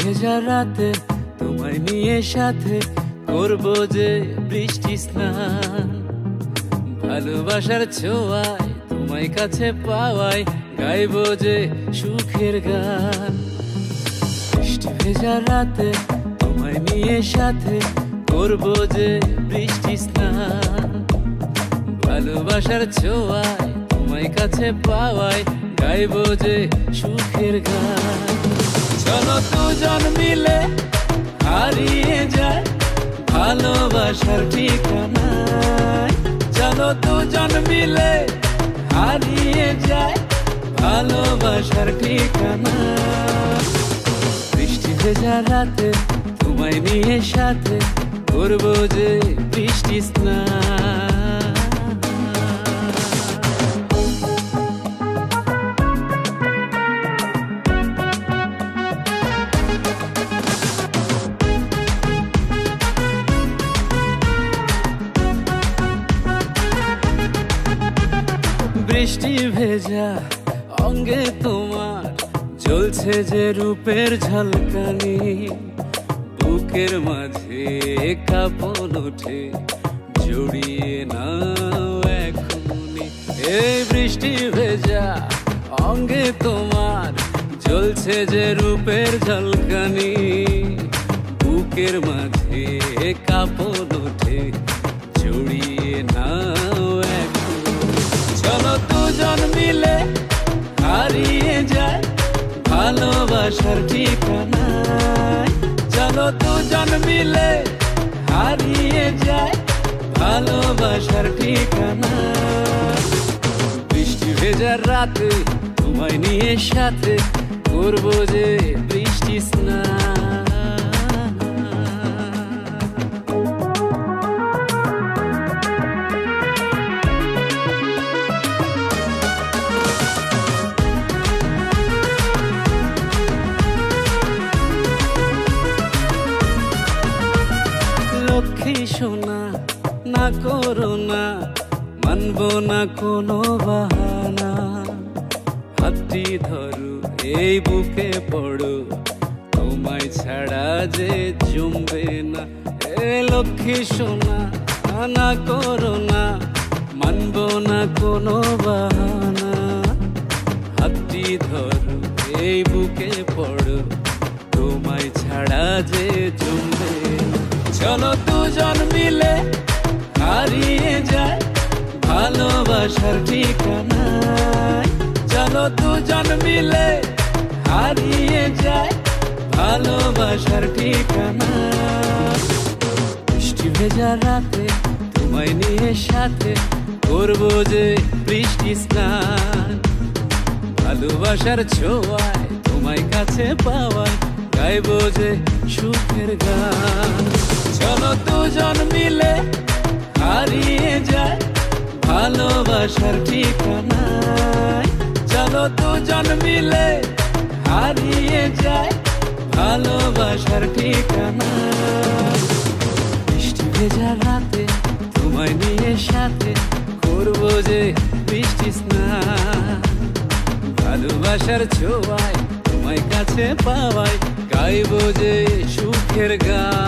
ভেজা রাতে তোমায় নিয়ে সাথে করবো যে বৃষ্টি স্নান। ভালোবাসার ছোঁয়ায় তোমায় কাছে পাওয়ায় গাইবো যে সুখের গান। বৃষ্টি ভেজা রাতে তোমায় নিয়ে সাথে করবো যে বৃষ্টি স্নান। ভালোবাসার ছোঁয়ায় তোমায় কাছে পাওয়ায় গাইবো যে সুখের গান। চলো দুজন মিলে হারিয়ে যায় ভালোবাসার ঠিকানায়। চলো দুজন মিলে হারিয়ে যায় ভালোবাসার ঠিকানায়। বৃষ্টি ভেজা রাতে তোমায় নিয়ে সাথে করবো যে বৃষ্টি স্নান। বৃষ্টি ভেজা অঙ্গে তোমার জ্বলছে যে রূপের ঝলকানি। বুকের মাঝে কাঁপন ওঠে জড়িয়ে নাও এখনি। এই বৃষ্টি ভেজা অঙ্গে তোমার জ্বলছে যে রূপের ঝলকানি। বুকের মাঝে কাঁপন ওঠে জড়িয়ে নাও এখনি। চলো দুজন মিলে হারিয়ে যায় ভালোবাসার ঠিকানায়। চলো দুজন মিলে হারিয়ে যায় ভালোবাসার ঠিকানায়। বৃষ্টি ভেজা রাতে তোমায় নিয়ে সাথে করবো যে বৃষ্টি স্নান। লক্ষ্মী সোনা না করো না, মানবো না কোনো বাহানা। হাতটি ধরো এই বুকে পড়ো, তোমায় ছাড়া যে জমবে না। এ লক্ষ্মী সোনা না করো না, মানবো না কোনো বাহানা। হাতটি ধরো এই বুকে পড়ো, তোমায় ছাড়া যে জমবে না। চলো দুজন মিলে হারিয়ে যায় ভালোবাসার ঠিকানায়। চলো দুজন মিলে হারিয়ে যায় ভালোবাসার ঠিকানায়। বৃষ্টি ভেজা রাতে তোমায় নিয়ে সাথে করবো যে বৃষ্টি স্নান। ভালোবাসার ছোঁয়ায় তোমায় কাছে পাওয়ায় গাইবো যে সুখের গান। চলো দুজন মিলে হারিয়ে যায় ভালোবাসার ঠিকানায়। চলো দুজন মিলে হারিয়ে যায় ভালোবাসার ঠিকানায়। বৃষ্টি ভেজা রাতে তোমায় নিয়ে সাথে করবো যে বৃষ্টি স্নান। ভালোবাসার ছোঁয়ায় তোমায় কাছে পাওয়ায় গাইবো যে সুখের গান।